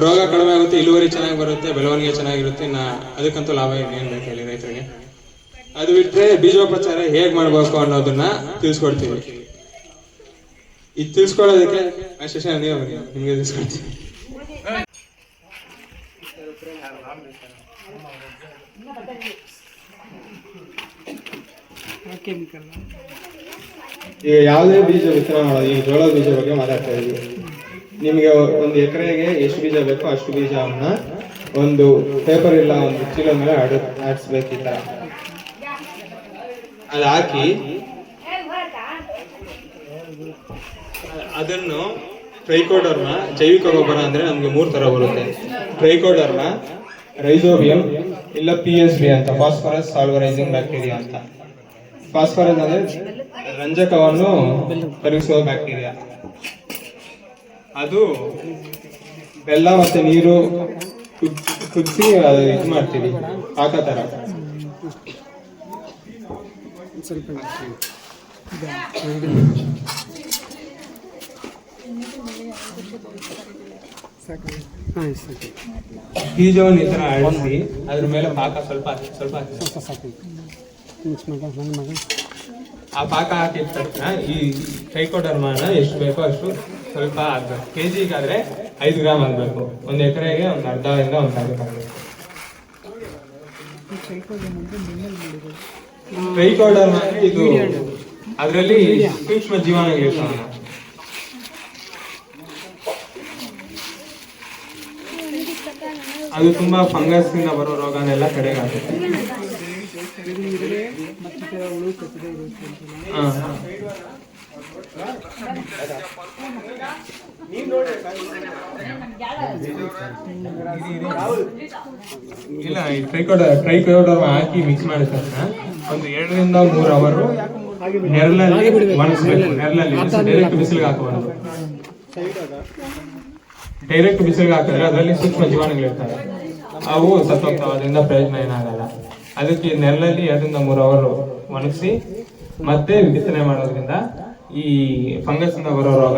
ರೋಗ ಕಡಿಮೆ ಆಗುತ್ತೆ, ಇಳುವರಿ ಚೆನ್ನಾಗಿ ಬರುತ್ತೆ, ಬೆಳವಣಿಗೆ ಚೆನ್ನಾಗಿರುತ್ತೆ. ಅದಕ್ಕಂತೂ ಲಾಭ ಏನ್ ಬೇಕು ಹೇಳಿ ರೈತರಿಗೆ. ಅದು ಬಿಟ್ರೆ ಬೀಜೋಪಚಾರ ಹೇಗ್ ಮಾಡ್ಬೇಕು ಅನ್ನೋದನ್ನ ತಿಳಿಸ್ಕೊಡ್ತೀವಿ. ಇದು ತಿಳಿಸ್ಕೊಳ್ಳೋದಕ್ಕೆ ನೀವು ನಿಮ್ಗೆ ತಿಳಿಸ್ಕೊಡ್ತೀವಿ. ಈಗ ಯಾವುದೇ ಬೀಜ ವಿತ್ತನೆ ಮಾಡೋದು, ಈಗ ಜೋಳದ ಬೀಜ ಬಗ್ಗೆ ಮಾತಾಡ್ತಾ ಇದ್ದೀವಿ. ನಿಮಗೆ ಒಂದು ಎಕರೆಗೆ ಎಷ್ಟು ಬೀಜ ಬೇಕೋ ಅಷ್ಟು ಬೀಜವನ್ನ ಒಂದು ಪೇಪರ್ ಇಲ್ಲ ಒಂದು ಚೀಲ ಮೇಲೆ ಆಡಿಸ್ಬೇಕು. ಈ ತರ ಅದು ಹಾಕಿ ಅದನ್ನು ಟ್ರೈಕೋಡರ್ಮ, ಜೈವಿಕ ಗೊಬ್ಬರ ಅಂದ್ರೆ ನಮ್ಗೆ 3 ತರ ಬರುತ್ತೆ. ಟ್ರೈಕೋಡರ್ಮ, ರೈಸೋಬಿಯಂ ಇಲ್ಲ PSB ಅಂತ, ಫಾಸ್ಫರಸ್ ಸಾಲ್ವರೈಸಿಂಗ್ ಬ್ಯಾಕ್ಟೀರಿಯಾ ಅಂತ. ಫಾಸ್ಫರಸ್ ಅಂದ್ರೆ ರಂಜಕವನ್ನು ಕರಗಿಸುವ ಬ್ಯಾಕ್ಟೀರಿಯಾ. ಅದು ಬೆಲ್ಲ ಮತ್ತೆ ನೀರು ಕುದಿಸಿ ಇದು ಮಾಡ್ತೀವಿ, ಪಾಕ ತರ. ಬೀಜವನ್ನು ಈ ತರ ಆಡಿಸಿ ಅದ್ರ ಮೇಲೆ ಪಾಕ ಸ್ವಲ್ಪ ಆ ಪಾಕ ಹಾಕಿದ ತಕ್ಷಣ ಈ ಟ್ರೈಕೋಡರ್ಮಾನ ಎಷ್ಟು ಬೇಕೋ ಅಷ್ಟು ಸ್ವಲ್ಪ ಆಗ್ಬೇಕು. ಕೆಜಿಗಾದ್ರೆ 5 ಗ್ರಾಮ್ ಆಗ್ಬೇಕು. 1 ಎಕರೆಗೆ ಒಂದು ಅರ್ಧದಿಂದ 1 ಆಗ್ಬೇಕು. ಟ್ರೈಕೋಡರ್ಮಾ ಇದು ಅದರಲ್ಲಿ ಸೂಕ್ಷ್ಮ ಜೀವಾಣುಗಳಿರ್ತಾವ. ಅದು ತುಂಬಾ ಫಂಗಸ್ ಇಂದ ಬರೋ ರೋಗನೆಲ್ಲ ಕಡೆಗೆ ಆಗುತ್ತೆ. ಇಲ್ಲ, ಈ ಟ್ರೈಕೋಡರ್ಮಾ ಹಾಕಿ ಮಿಕ್ಸ್ ಮಾಡಿದ ತಕ್ಷಣ ಒಂದು 2 ರಿಂದ 3 ಅವರ್ ನೆರಳಲ್ಲಿ ಒಣಗಿಸ್ಬೇಕು. ನೆರಳಲ್ಲಿ ಡೈರೆಕ್ಟ್ ಬಿಸಿಲಿಗೆ ಹಾಕಬಾರ್ದು. ಡೈರೆಕ್ಟ್ ಬಿಸಿಲಿಗೆ ಹಾಕಿದ್ರೆ ಅದರಲ್ಲಿ ಸೂಕ್ಷ್ಮ ಜೀವಾಣುಗಳಿರ್ತವೆ, ಅವು ಸತ್ತೋಗ್ತಾವೆ. ಅದರಿಂದ ಪ್ರಯೋಜನ ಏನಾಗಲ್ಲ. ಅದಕ್ಕೆ ನೆರಳಲ್ಲಿ 2 ರಿಂದ 3 ಅವರ್ ಒಣಗಿಸಿ ಮತ್ತೆ ಬಿತ್ತನೆ ಮಾಡೋದ್ರಿಂದ ಈ ಫಂಗಸ್ ಇಂದ ಬರೋ ರೋಗ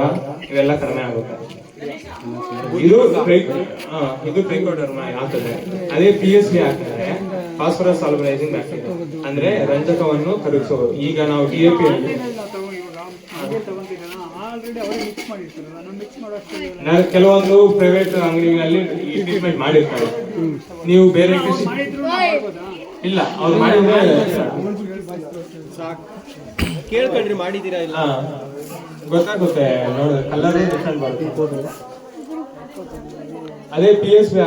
ಇವೆಲ್ಲ ಕಡಿಮೆ ಆಗುತ್ತೆ. ಇದು ಟ್ರೈಕೋಡರ್ಮಾ ಹಾಕಿದ್ರೆ. ಅದೇ PSB ಹಾಕಿದ್ರೆ ಫಾಸ್ಫರಸ್ ಸಾಲ್ವರೈಸಿಂಗ್ ಬ್ಯಾಕ್ಟೀರಿಯಾ ಅಂದ್ರೆ ರಂಜಕವನ್ನು ಕರಗಿಸೋದು. ಈಗ ನಾವು DAP ಕೆಲವೊಂದು ಪ್ರೈವೇಟ್ ಅಂಗಡಿಗಳಲ್ಲಿ ಟ್ರೀಟ್ಮೆಂಟ್ ಮಾಡಿರ್ತಾರೆ. ನೀವು ಬೇರೆ ಕೃಷಿ ಇಲ್ಲ ಅವ್ರು ಮಾಡಿದ್ರೆ ಕೇಳ್ಕೊಂಡ್ರಿ ಮಾಡಿದೀರಾ ಇಲ್ಲ ಗೊತ್ತಾಗುತ್ತೆ. ನೋಡಿ ಕಲರ್ ಡಿಫ್ರೆಂಟ್ ಬರುತ್ತೆ. ಅದೇ PSB